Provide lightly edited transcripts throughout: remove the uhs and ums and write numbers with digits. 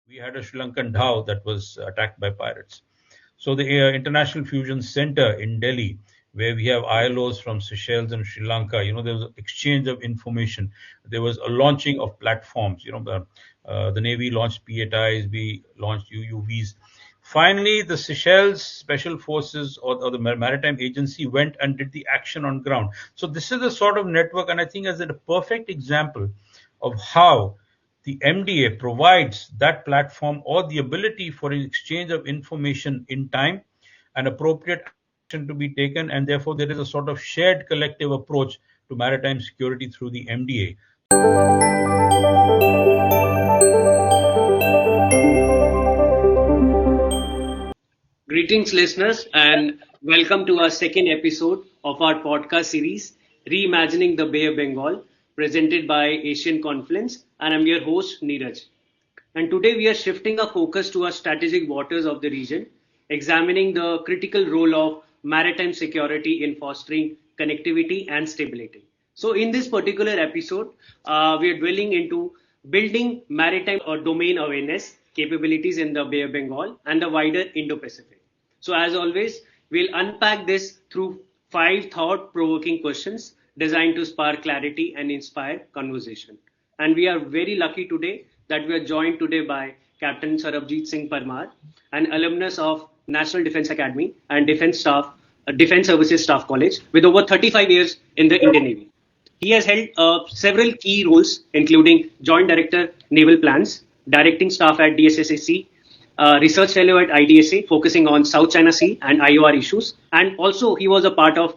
we had a Sri Lankan dhow that was attacked by pirates. So the International Fusion Center in Delhi, where we have ILOs from Seychelles and Sri Lanka, there was an exchange of information. There was a launching of platforms. The Navy launched P8Is, we launched UUVs. Finally, the Seychelles Special Forces or the Maritime Agency went and did the action on ground. So this is a sort of network, and I think as a perfect example of how the MDA provides that platform or the ability for an exchange of information in time and appropriate action to be taken, and therefore there is a sort of shared collective approach to maritime security through the MDA. Greetings, listeners, and welcome to our second episode of our podcast series, Reimagining the Bay of Bengal, presented by Asian Confluence. And I'm your host, Neeraj. And today we are shifting our focus to our strategic waters of the region, examining the critical role of maritime security in fostering connectivity and stability. So, in this particular episode, we are dwelling into building maritime or domain awareness capabilities in the Bay of Bengal and the wider Indo-Pacific. So, as always, we'll unpack this through 5 thought-provoking questions designed to spark clarity and inspire conversation. And we are very lucky today that we are joined today by Captain Sarabjeet Singh Parmar, an alumnus of National Defence Academy and Defence Services Staff College with over 35 years in the Indian Navy. He has held several key roles, including Joint Director Naval Plans, Directing Staff at DSSAC, Research Fellow at IDSA, focusing on South China Sea and IOR issues. And also, he was a part of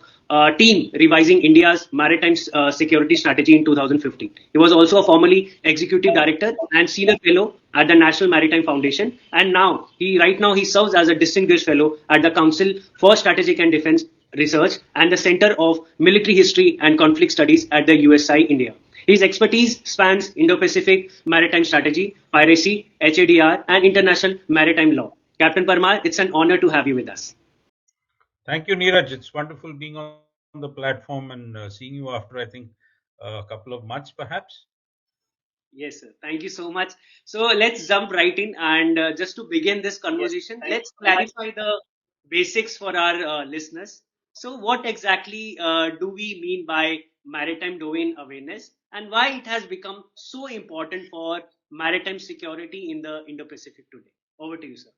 team revising India's maritime security strategy in 2015. He was also a formerly executive director and senior fellow at the National Maritime Foundation, and right now he serves as a distinguished fellow at the Council for Strategic and Defense Research and the Center of Military History and Conflict Studies at the USI India. His expertise spans Indo-Pacific maritime strategy, piracy, HADR, and international maritime law. Captain Parmar, it's an honor to have you with us. Thank you, Neeraj. It's wonderful being on the platform and seeing you after, I think, a couple of months, perhaps. Yes, sir. Thank you so much. So let's jump right in. And just to begin this conversation, let's clarify the basics for our listeners. So, what exactly do we mean by maritime domain awareness and why it has become so important for maritime security in the Indo Pacific today? Over to you, sir.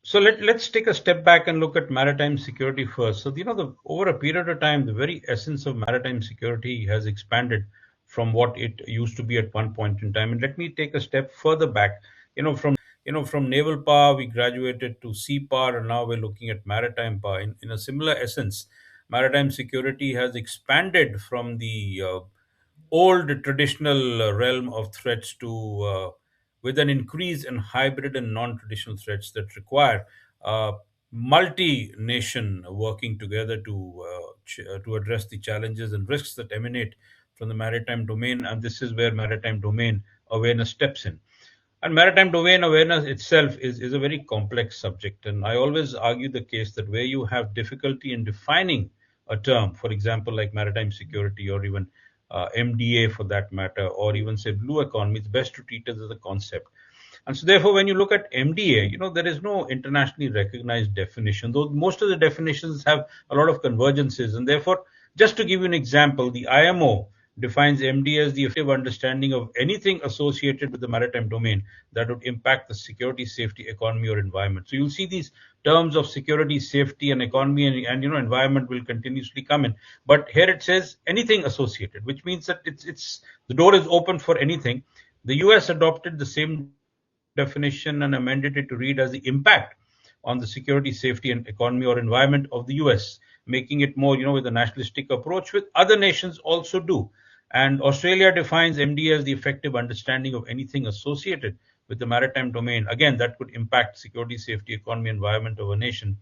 So let's take a step back and look at maritime security first. So, over a period of time, the very essence of maritime security has expanded from what it used to be at one point in time. And let me take a step further back. From naval power, we graduated to sea power, and now we're looking at maritime power. In a similar essence, maritime security has expanded from the old traditional realm of threats to with an increase in hybrid and non-traditional threats that require multi-nation working together to address the challenges and risks that emanate from the maritime domain, and this is where maritime domain awareness steps in. And maritime domain awareness itself is a very complex subject, and I always argue the case that where you have difficulty in defining a term, for example, like maritime security or even MDA for that matter, or even say blue economy, it's best to treat it as a concept. And so, therefore, when you look at MDA, there is no internationally recognized definition, though most of the definitions have a lot of convergences. And therefore, just to give you an example, the IMO defines MDA as the effective understanding of anything associated with the maritime domain that would impact the security, safety, economy, or environment. So you'll see these terms of security, safety, and economy and environment will continuously come in. But here it says anything associated, which means that it's the door is open for anything. The US adopted the same definition and amended it to read as the impact on the security, safety, and economy or environment of the US, making it more, with a nationalistic approach, which other nations also do. And Australia defines MDA as the effective understanding of anything associated with the maritime domain. Again, that could impact security, safety, economy, environment of a nation.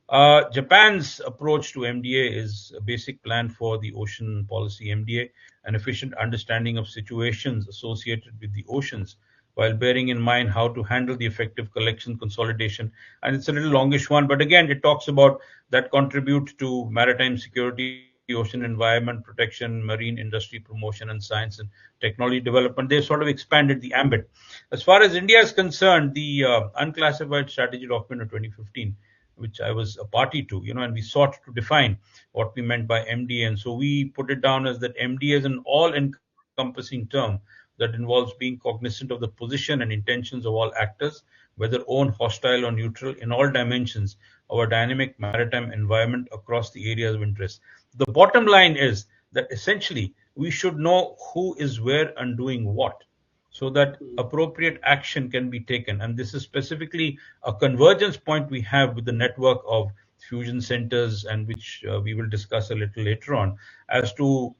Japan's approach to MDA is a basic plan for the ocean policy MDA, an efficient understanding of situations associated with the oceans, while bearing in mind how to handle the effective collection consolidation. And it's a little longish one, but again, it talks about that contribute to maritime security ocean environment protection, marine industry promotion, and science and technology development. They sort of expanded the ambit. As far as India is concerned, the unclassified strategy document of 2015, which I was a party to, and we sought to define what we meant by MDA. And so we put it down as that MDA is an all-encompassing term that involves being cognizant of the position and intentions of all actors, whether own, hostile, or neutral, in all dimensions of a dynamic maritime environment across the areas of interest. The bottom line is that essentially we should know who is where and doing what, so that appropriate action can be taken. And this is specifically a convergence point we have with the network of fusion centers, and which we will discuss a little later on, as to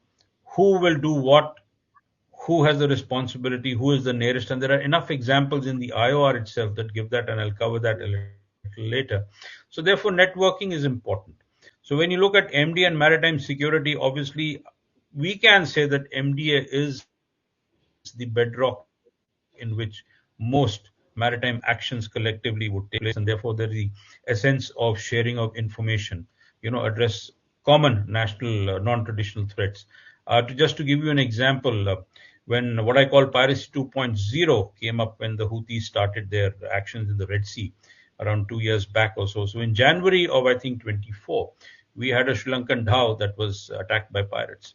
who will do what, who has the responsibility, who is the nearest. And there are enough examples in the IOR itself that give that, and I'll cover that a little later. So therefore, networking is important. So when you look at MDA and maritime security, obviously, we can say that MDA is the bedrock in which most maritime actions collectively would take place, and therefore there is the essence of sharing of information, address common national non-traditional threats. Just to give you an example, when what I call Piracy 2.0 came up, when the Houthis started their actions in the Red Sea around 2 years back or so. So in January of, I think, 24, we had a Sri Lankan dhow that was attacked by pirates.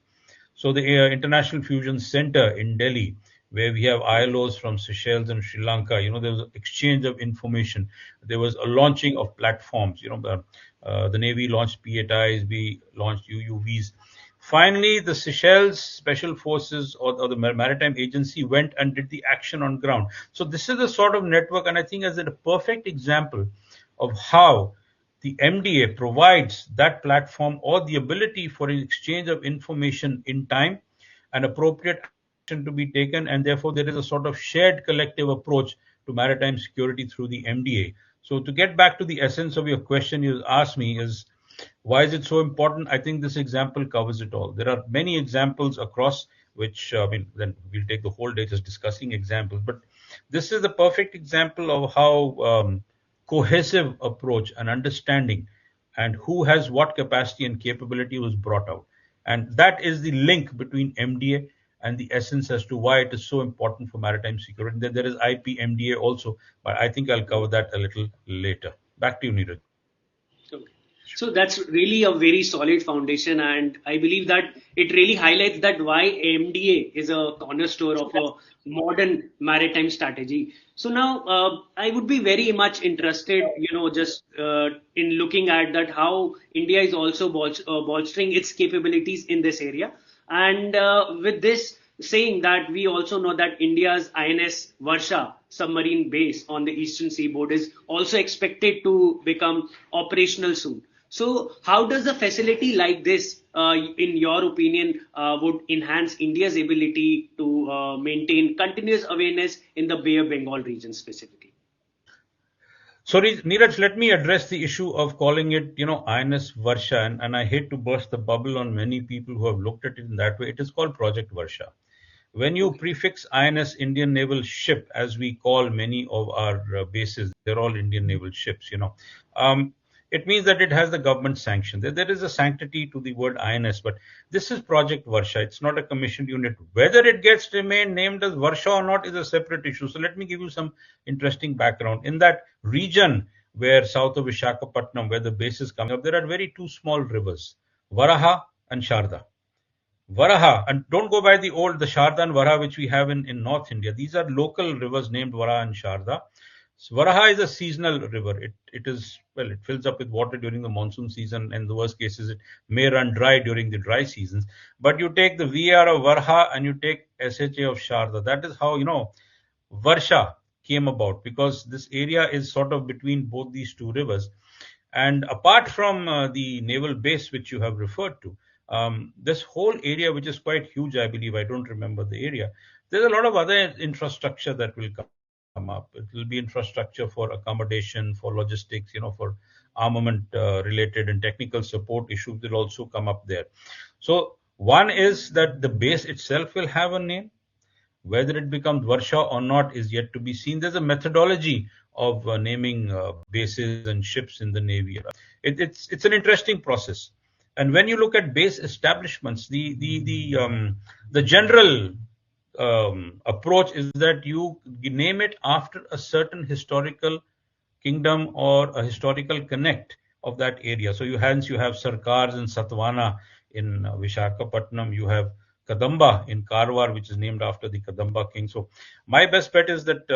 So the International Fusion Center in Delhi, where we have ILOs from Seychelles and Sri Lanka, there was an exchange of information. There was a launching of platforms. The Navy launched P8Is, we launched UUVs. Finally, the Seychelles Special Forces or the Maritime Agency went and did the action on ground. So this is the sort of network, and I think as a perfect example of how the MDA provides that platform or the ability for an exchange of information in time and appropriate action to be taken. And therefore, there is a sort of shared collective approach to maritime security through the MDA. So to get back to the essence of your question, you asked me is, why is it so important? I think this example covers it all. There are many examples across which, then we'll take the whole day just discussing examples. But this is the perfect example of how cohesive approach and understanding and who has what capacity and capability was brought out. And that is the link between MDA and the essence as to why it is so important for maritime security. Then there is IP MDA also, but I think I'll cover that a little later. Back to you, Neeraj. Okay. So that's really a very solid foundation, and I believe that it really highlights that why MDA is a cornerstone of a modern maritime strategy. So now I would be very much interested, just in looking at that how India is also bolstering its capabilities in this area, and with this saying that we also know that India's INS Varsha submarine base on the eastern seaboard is also expected to become operational soon. So how does a facility like this, in your opinion, would enhance India's ability to maintain continuous awareness in the Bay of Bengal region specifically? Sorry, Neeraj, let me address the issue of calling it, INS Varsha, and I hate to burst the bubble on many people who have looked at it in that way. It is called Project Varsha. When you prefix INS, Indian Naval Ship, as we call many of our bases, they're all Indian Naval ships, it means that it has the government sanction. There is a sanctity to the word INS, but this is Project Varsha. It's not a commissioned unit. Whether it gets remained named as Varsha or not is a separate issue. So let me give you some interesting background. In that region where south of Visakhapatnam, where the base is coming up, there are very two small rivers, Varaha and Sharda. Varaha, and don't go by the Sharda and Varaha which we have in North India. These are local rivers named Varaha and Sharda. So Varaha is a seasonal river. It fills up with water during the monsoon season, and the worst cases it may run dry during the dry seasons. But you take the VAR of Varaha and you take SHA of Sharda. That is how Varsha came about, because this area is sort of between both these two rivers. And apart from the naval base which you have referred to, this whole area, which is quite huge, I believe, I don't remember the area, there's a lot of other infrastructure that will come up. It will be infrastructure for accommodation, for logistics, for armament related and technical support issues will also come up there. So one is that the base itself will have a name. Whether it becomes Varsha or not is yet to be seen. There's a methodology of naming bases and ships in the Navy. It's an interesting process. And when you look at base establishments, the general approach is that you name it after a certain historical kingdom or a historical connect of that area. So you have Sarkars in Satavahana in Vishakhapatnam. You have Kadamba in Karwar, which is named after the Kadamba king. So my best bet is that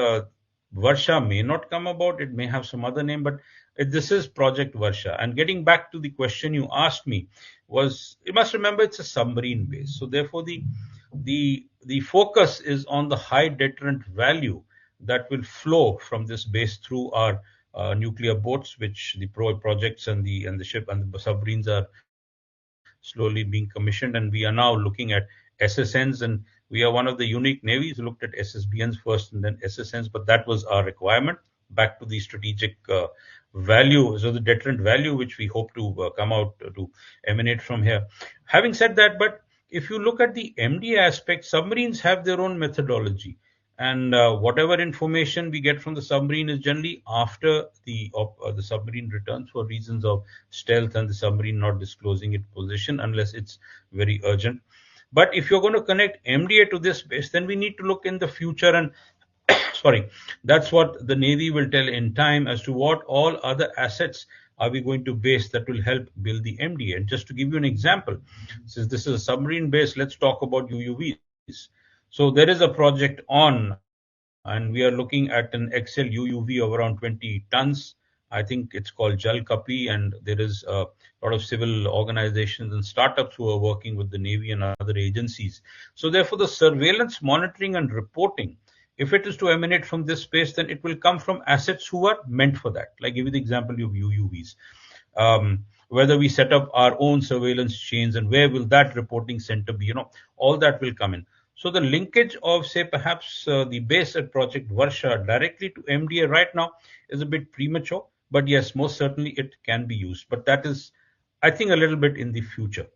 Varsha may not come about. It may have some other name, but this is Project Varsha. And getting back to the question you asked me, was you must remember it's a submarine base. So therefore, the focus is on the high deterrent value that will flow from this base through our nuclear boats, which the projects and the ship and the submarines are slowly being commissioned, and we are now looking at SSNs, and we are one of the unique navies who looked at SSBNs first and then SSNs, but that was our requirement. Back to the strategic value, so the deterrent value which we hope to come out to emanate from here. Having said that, but if you look at the MDA aspect, submarines have their own methodology, and whatever information we get from the submarine is generally after the submarine returns for reasons of stealth and the submarine not disclosing its position unless it's very urgent. But if you're going to connect MDA to this base, then we need to look in the future, and sorry, that's what the Navy will tell in time as to what all other assets are we going to base that will help build the MDA. And just to give you an example, since this is a submarine base, let's talk about UUVs. So there is a project on, and we are looking at an XL UUV of around 20 tons. I think it's called Jal Kapi, and there is a lot of civil organizations and startups who are working with the Navy and other agencies. So therefore, the surveillance, monitoring, and reporting, if it is to emanate from this space, then it will come from assets who are meant for that. Like give you the example of UUVs. Whether we set up our own surveillance chains and where will that reporting center be, all that will come in. So the linkage of, say, perhaps the base at Project Varsha directly to MDA right now is a bit premature, but yes, most certainly it can be used. But that is, I think, a little bit in the future.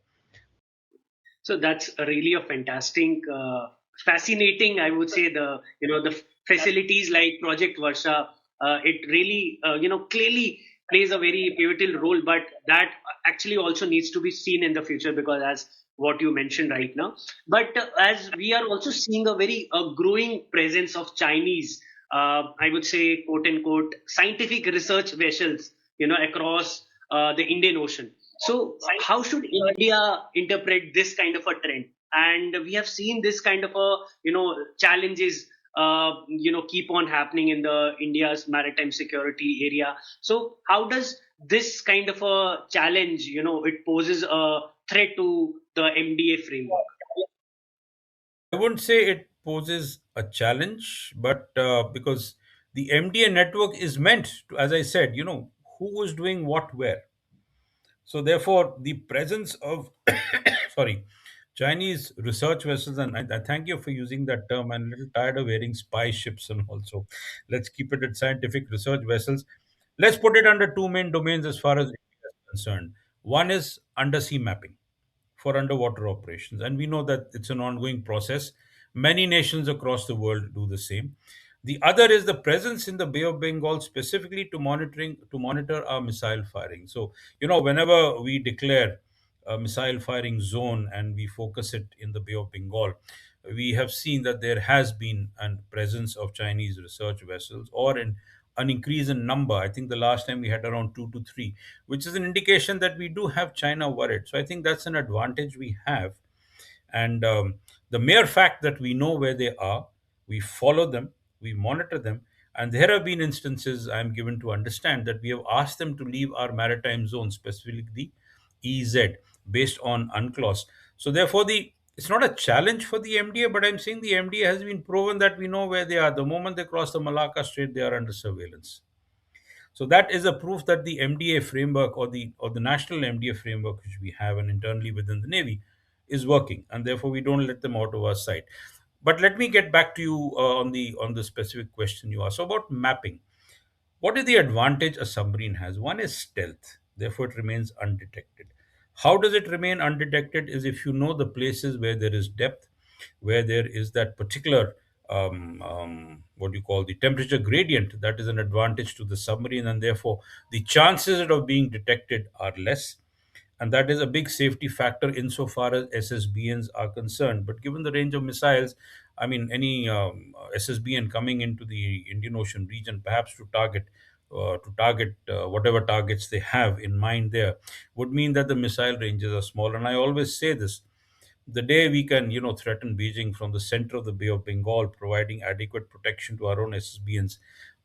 So that's really a fantastic, fascinating. I would say the facilities like Project Varsha, it really clearly plays a very pivotal role. But that actually also needs to be seen in the future because as what you mentioned right now. But as we are also seeing a very growing presence of Chinese, I would say, quote unquote, scientific research vessels, across the Indian Ocean. So, how should India interpret this kind of a trend? And we have seen this kind of a challenges keep on happening in the India's maritime security area. So, how does this kind of a challenge it poses a threat to the MDA framework? I wouldn't say it poses a challenge, but because the MDA network is meant to, as I said, who is doing what where. So therefore, the presence of sorry, Chinese research vessels, and I thank you for using that term. I'm a little tired of hearing spy ships, and also let's keep it at scientific research vessels. Let's put it under two main domains as far as India is concerned. One is undersea mapping for underwater operations. And we know that it's an ongoing process. Many nations across the world do the same. The other is the presence in the Bay of Bengal specifically to monitor our missile firing. So, whenever we declare a missile firing zone and we focus it in the Bay of Bengal, we have seen that there has been a presence of Chinese research vessels or an increase in number. I think the last time we had around 2 to 3, which is an indication that we do have China worried. So I think that's an advantage we have. And the mere fact that we know where they are, we follow them, we monitor them. And there have been instances I'm given to understand that we have asked them to leave our maritime zone, specifically the EZ, based on UNCLOS. So therefore, it's not a challenge for the MDA, but I'm saying the MDA has been proven that we know where they are. The moment they cross the Malacca Strait, they are under surveillance. So that is a proof that the MDA framework or the national MDA framework which we have and internally within the Navy is working, and therefore we don't let them out of our sight. But let me get back to you on the specific question you asked. So about mapping. What is the advantage a submarine has? One is stealth, therefore it remains undetected. How does it remain undetected? Is if you know the places where there is depth, where there is that particular what you call the temperature gradient, that is an advantage to the submarine, and therefore the chances of being detected are less. and that is a big safety factor insofar as SSBNs are concerned. But given the range of missiles, I mean, any SSBN coming into the Indian Ocean region, perhaps to target whatever targets they have in mind there, would mean that the missile ranges are small. And I always say this: the day we can, threaten Beijing from the center of the Bay of Bengal, providing adequate protection to our own SSBNs,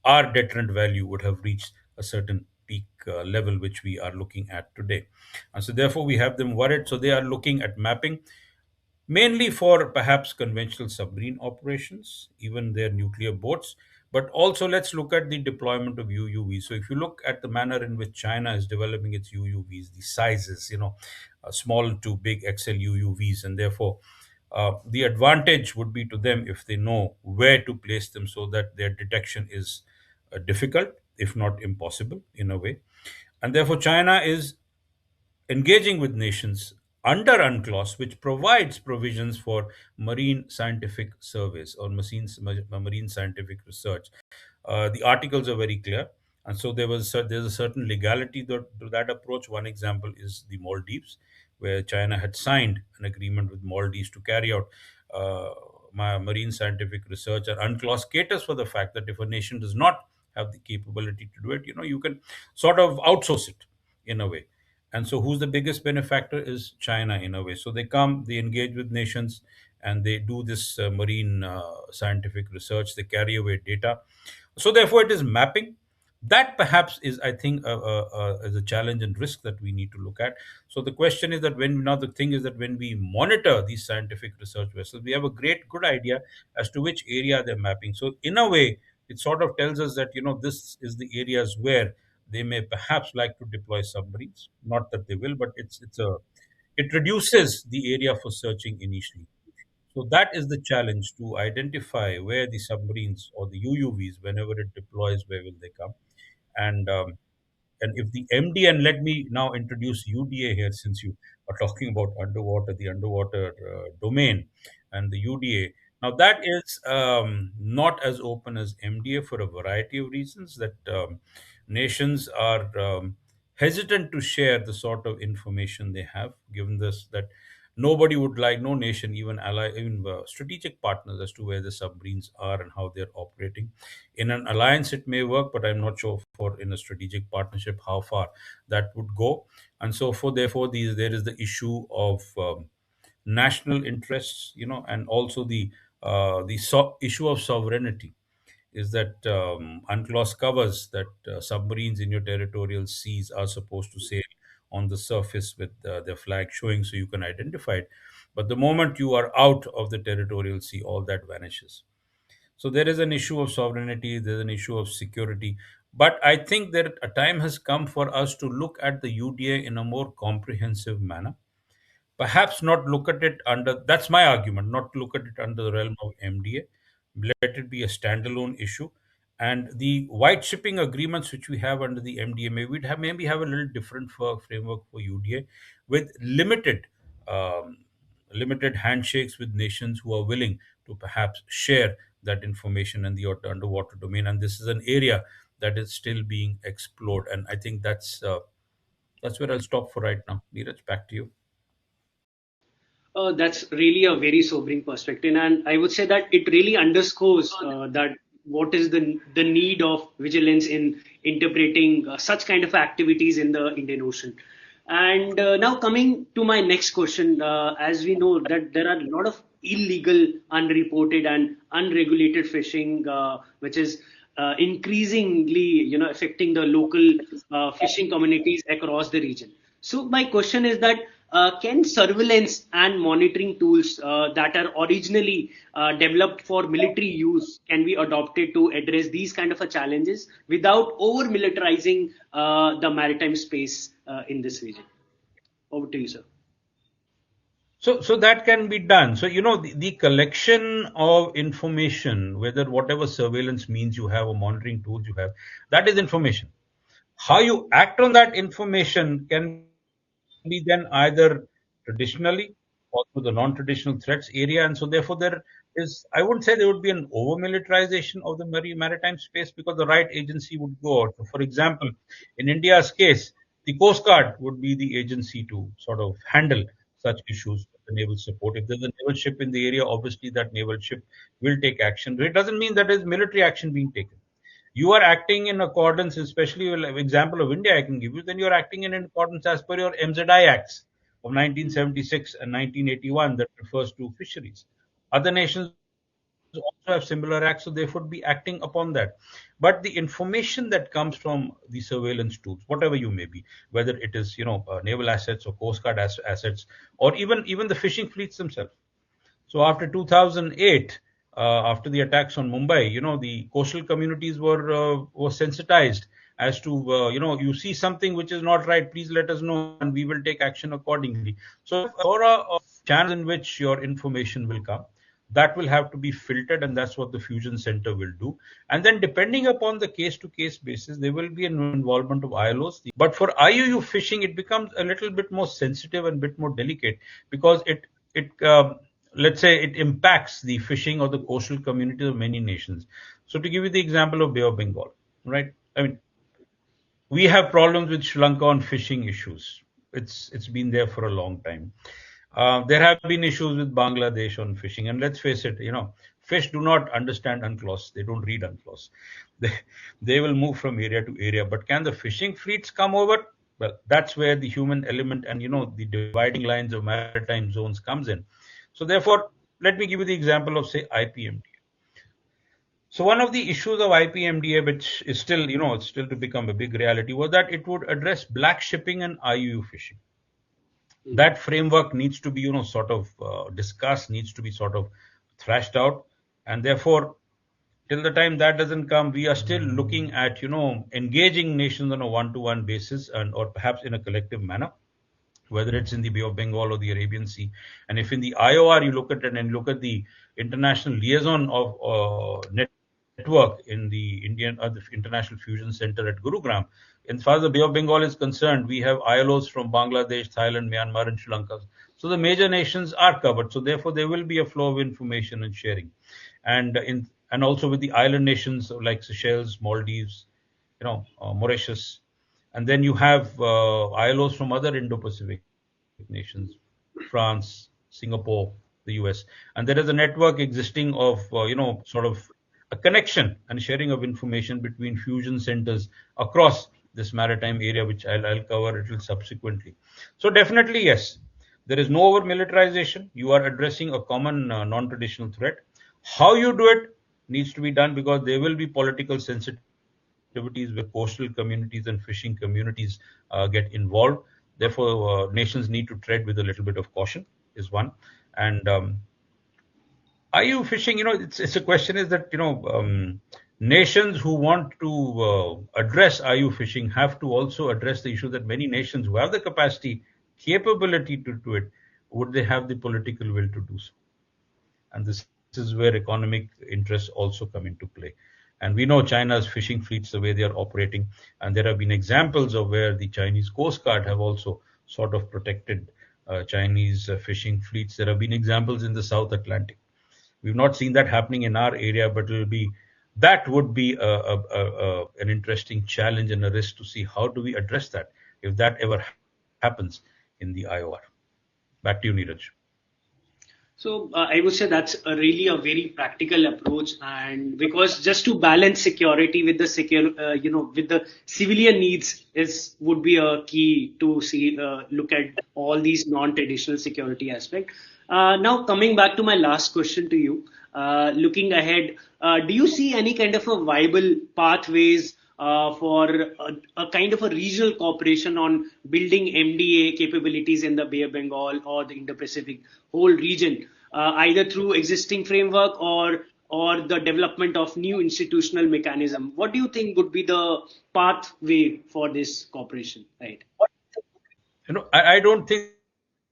our deterrent value would have reached a certain peak level, which we are looking at today. And so, therefore, we have them worried. So, they are looking at mapping mainly for perhaps conventional submarine operations, even their nuclear boats. But also, let's look at the deployment of UUVs. So, if you look at the manner in which China is developing its UUVs, the sizes, small to big XL UUVs, and therefore, the advantage would be to them if they know where to place them so that their detection is difficult, if not impossible, in a way. And therefore, China is engaging with nations under UNCLOS, which provides provisions for marine scientific surveys or marine scientific research. The articles are very clear, and so there's a certain legality to that approach. One example is the Maldives, where China had signed an agreement with Maldives to carry out uh, marine scientific research, and UNCLOS caters for the fact that if a nation does not have the capability to do it, you can sort of outsource it in a way. And so, who's the biggest benefactor is China in a way. So, they come, they engage with nations, and they do this marine scientific research. They carry away data. So, therefore, it is mapping. That perhaps is, I think, is a challenge and risk that we need to look at. So, the question is that the thing is that when we monitor these scientific research vessels, we have a good idea as to which area they're mapping. So, in a way, it sort of tells us that, this is the areas where they may perhaps like to deploy submarines. Not that they will, but it reduces the area for searching initially. So that is the challenge, to identify where the submarines or the UUVs, whenever it deploys, where will they come, and if the MD, and let me now introduce UDA here, since you are talking about the underwater domain, and the UDA. Now, that is not as open as MDA for a variety of reasons, that nations are hesitant to share the sort of information they have, given this, that nobody would like, no nation, even strategic partners, as to where the submarines are and how they're operating. In an alliance, it may work, but I'm not sure for in a strategic partnership how far that would go. And so, therefore, there is the issue of national interests, and also the issue of sovereignty. Is that UNCLOS covers that submarines in your territorial seas are supposed to sail on the surface with their flag showing, so you can identify it. But the moment you are out of the territorial sea, all that vanishes. So there is an issue of sovereignty, there's an issue of security. But I think that a time has come for us to look at the UDA in a more comprehensive manner. Perhaps not look at it under, that's my argument, not look at it under the realm of MDA. Let it be a standalone issue. And the white shipping agreements which we have under the MDA, maybe have a little different framework for UDA, with um, limited handshakes with nations who are willing to perhaps share that information in the underwater domain. And this is an area that is still being explored. And I think that's where I'll stop for right now. Neeraj, back to you. That's really a very sobering perspective, and I would say that it really underscores that what is the need of vigilance in interpreting such kind of activities in the Indian Ocean. And now coming to my next question, as we know that there are a lot of illegal, unreported, and unregulated fishing, which is increasingly, affecting the local fishing communities across the region. So my question is that can surveillance and monitoring tools that are originally developed for military use can be adopted to address these kind of challenges without over militarizing the maritime space in this region? Over to you, sir. So that can be done. So, the collection of information, whatever surveillance means you have or monitoring tools you have, that is information. How you act on that information can be then either traditionally or through the non-traditional threats area. And so, therefore, I wouldn't say there would be an over militarization of the maritime space, because the right agency would go out. So, for example, in India's case, The Coast Guard would be the agency to sort of handle such issues with the naval support. If there's a naval ship in the area, obviously that naval ship will take action. But it doesn't mean that there's military action being taken. You are acting in accordance, especially example of India I can give you, then you're acting in accordance as per your MZI Acts of 1976 and 1981 that refers to fisheries. Other nations also have similar acts, so they should be acting upon that. But the information that comes from the surveillance tools, whatever you may be, whether it is naval assets or Coast Guard assets, or even the fishing fleets themselves. So after 2008, after the attacks on Mumbai, the coastal communities were sensitized as to you see something which is not right, please let us know and we will take action accordingly. So aura of channels in which your information will come, that will have to be filtered, and that's what the fusion center will do. And then depending upon the case to case basis, there will be an involvement of ILOs. But for IUU fishing, it becomes a little bit more sensitive and a bit more delicate, because it let's say it impacts the fishing or the coastal communities of many nations. So to give you the example of Bay of Bengal, right? I mean, we have problems with Sri Lanka on fishing issues. It's been there for a long time. There have been issues with Bangladesh on fishing, and let's face it, fish do not understand UNCLOS. They don't read UNCLOS. They will move from area to area. But can the fishing fleets come over? Well, that's where the human element and the dividing lines of maritime zones comes in. So therefore, let me give you the example of, say, IPMDA. So one of the issues of IPMDA, which is still, it's still to become a big reality, was that it would address black shipping and IUU fishing. That framework needs to be, sort of discussed, needs to be sort of thrashed out. And therefore, till the time that doesn't come, we are still looking at, engaging nations on a one-to-one basis or perhaps in a collective manner, whether it's in the Bay of Bengal or the Arabian Sea. And if in the IOR you look at it and look at the international liaison of network in the the International Fusion Center at Gurugram, as far as the Bay of Bengal is concerned, we have ILOs from Bangladesh, Thailand, Myanmar, and Sri Lanka. So the major nations are covered. So therefore, there will be a flow of information and sharing, and also with the island nations like Seychelles, Maldives, Mauritius. And then you have ILOs from other Indo-Pacific nations, France, Singapore, the US. And there is a network existing of, sort of a connection and sharing of information between fusion centers across this maritime area, which I'll cover a little subsequently. So definitely, yes, there is no over militarization. You are addressing a common non-traditional threat. How you do it needs to be done, because there will be political sensitivities where coastal communities and fishing communities get involved. Therefore, nations need to tread with a little bit of caution, is one. And IU fishing, it's a question is that, nations who want to address IU fishing have to also address the issue that many nations who have the capacity, capability to do it, would they have the political will to do so? And this is where economic interests also come into play. And we know China's fishing fleets, the way they are operating. And there have been examples of where the Chinese Coast Guard have also sort of protected Chinese fishing fleets. There have been examples in the South Atlantic. We've not seen that happening in our area, but that would be an interesting challenge and a risk to see how do we address that if that ever happens in the IOR. Back to you, Neeraj. So I would say that's really a very practical approach, and because just to balance security with the with the civilian needs would be a key to look at all these non-traditional security aspects. Now coming back to my last question to you, looking ahead, do you see any kind of a viable pathways for a kind of a regional cooperation on building MDA capabilities in the Bay of Bengal or the Indo-Pacific whole region, either through existing framework or the development of new institutional mechanism? What do you think would be the pathway for this cooperation? Right. I don't think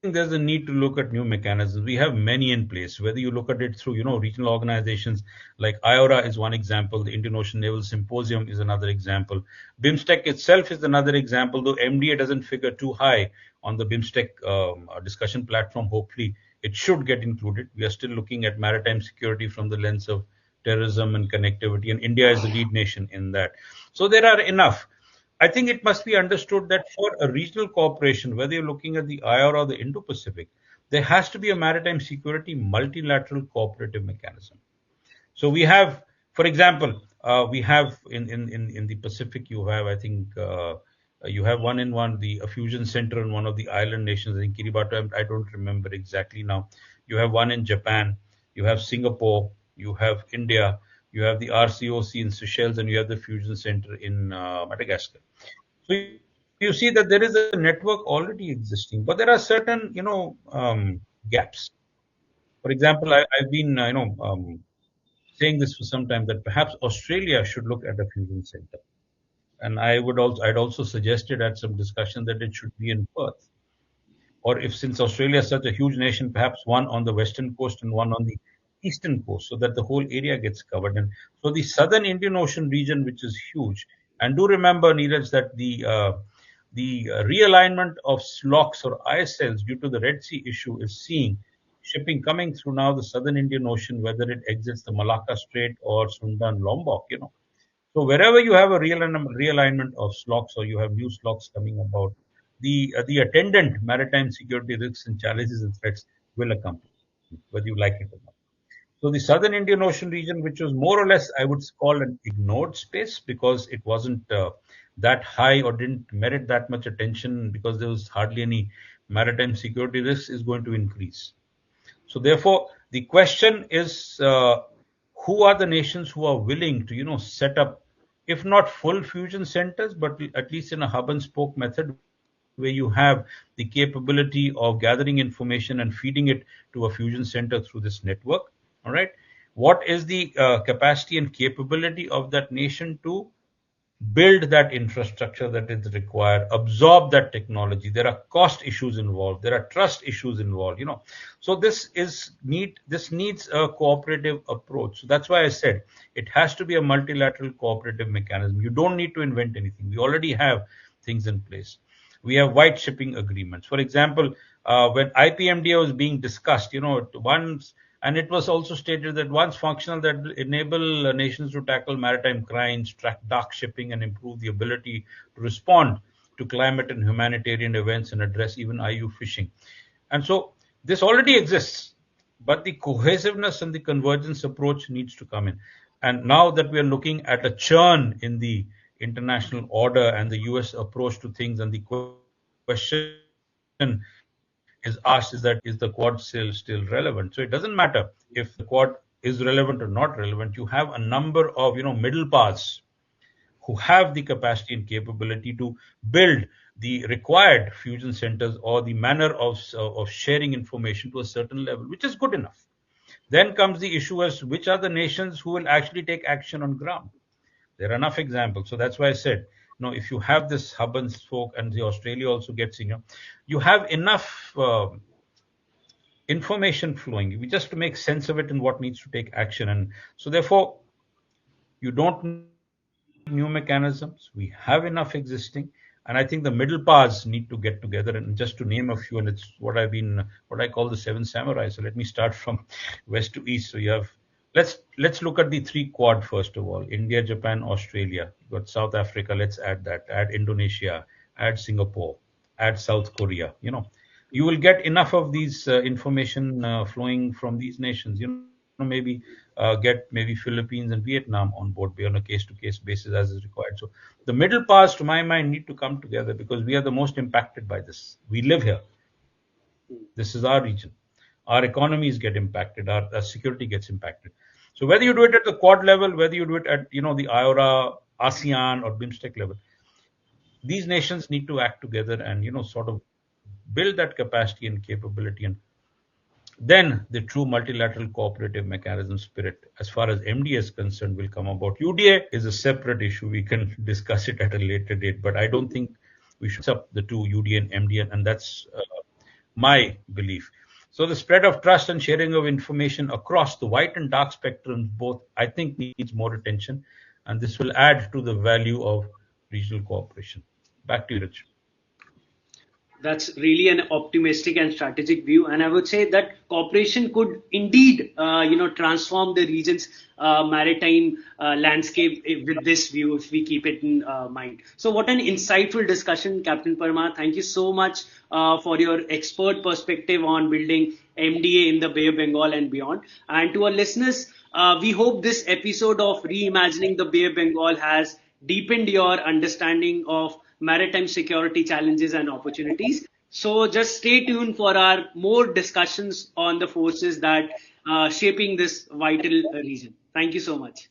there's a need to look at new mechanisms. We have many in place, whether you look at it through, regional organizations like IORA is one example. The Indian Ocean Naval Symposium is another example. BIMSTEC itself is another example, though MDA doesn't figure too high on the BIMSTEC discussion platform. Hopefully, it should get included. We are still looking at maritime security from the lens of terrorism and connectivity, and India is the lead nation in that. So there are enough. I think it must be understood that for a regional cooperation, whether you're looking at the IORA or the Indo-Pacific, there has to be a maritime security multilateral cooperative mechanism. So we have, for example, we have in the Pacific, you have, I think, you have one in one, the a fusion center in one of the island nations, in Kiribati. I don't remember exactly now. You have one in Japan, you have Singapore, you have India, you have the RCOC in Seychelles, and you have the fusion center in Madagascar. So you see that there is a network already existing, but there are certain, gaps. For example, I've been, saying this for some time that perhaps Australia should look at a fusion center. And I'd also suggested at some discussion that it should be in Perth. Or if since Australia is such a huge nation, perhaps one on the western coast and one on the eastern coast, so that the whole area gets covered. And so the southern Indian Ocean region, which is huge, and do remember, Neeraj, that the realignment of SLOCs or ISLs due to the Red Sea issue is seeing shipping coming through now the southern Indian Ocean, whether it exits the Malacca Strait or Sunda and Lombok. So wherever you have a realignment of SLOCs or you have new SLOCs coming about, the attendant maritime security risks and challenges and threats will accompany, whether you like it or not. So the southern Indian Ocean region, which was more or less, I would call an ignored space because it wasn't that high or didn't merit that much attention because there was hardly any maritime security risks, is going to increase. So therefore, the question is, who are the nations who are willing to, set up, if not full fusion centers, but at least in a hub and spoke method where you have the capability of gathering information and feeding it to a fusion center through this network. All right. What is the capacity and capability of that nation to build that infrastructure that is required, absorb that technology? There are cost issues involved, there are trust issues involved. So this needs a cooperative approach. So that's why I said it has to be a multilateral cooperative mechanism. You don't need to invent anything. We already have things in place. We have white shipping agreements. For example, when IPMDA was being discussed, once, and it was also stated that once functional, that will enable nations to tackle maritime crimes, track dark shipping, and improve the ability to respond to climate and humanitarian events and address even IU fishing. And so this already exists, but the cohesiveness and the convergence approach needs to come in. And now that we are looking at a churn in the international order and the US approach to things, and the question is asked is that, is the Quad still relevant? So it doesn't matter if the Quad is relevant or not relevant. You have a number of middle paths who have the capacity and capability to build the required fusion centers or the manner of sharing information to a certain level, which is good enough. Then comes the issue as which are the nations who will actually take action on ground. There are enough examples. So that's why I said, if you have this hub and spoke, and the Australia also gets in, you have enough information flowing. We just to make sense of it and what needs to take action. And so therefore, you don't need new mechanisms. We have enough existing. And I think the middle paths need to get together. And just to name a few, and it's what I call the seven samurai. So let me start from west to east. So you have, let's look at the three quad first of all: India, Japan, Australia. You've got South Africa. Let's add that. Add Indonesia. Add Singapore. Add South Korea. You will get enough of these information flowing from these nations. Maybe get maybe Philippines and Vietnam on board, be on a case-to-case basis as is required. So the middle paths, to my mind, need to come together because we are the most impacted by this. We live here. This is our region. Our economies get impacted. Our security gets impacted. So whether you do it at the Quad level, whether you do it at the IORA, ASEAN, or BIMSTEC level, these nations need to act together and sort of build that capacity and capability, and then the true multilateral cooperative mechanism spirit, as far as MDA is concerned, will come about. UDA is a separate issue. We can discuss it at a later date, but I don't think we should mix up the two, UDA and MDA, and that's my belief. So the spread of trust and sharing of information across the white and dark spectrums both, I think, needs more attention, and this will add to the value of regional cooperation. Back to you, Rich. That's really an optimistic and strategic view, and I would say that cooperation could indeed, transform the region's maritime landscape with this view if we keep it in mind. So, what an insightful discussion, Captain Parmar. Thank you so much for your expert perspective on building MDA in the Bay of Bengal and beyond. And to our listeners, we hope this episode of Reimagining the Bay of Bengal has deepened your understanding of maritime security challenges and opportunities. So just stay tuned for our more discussions on the forces that shaping this vital region. Thank you so much.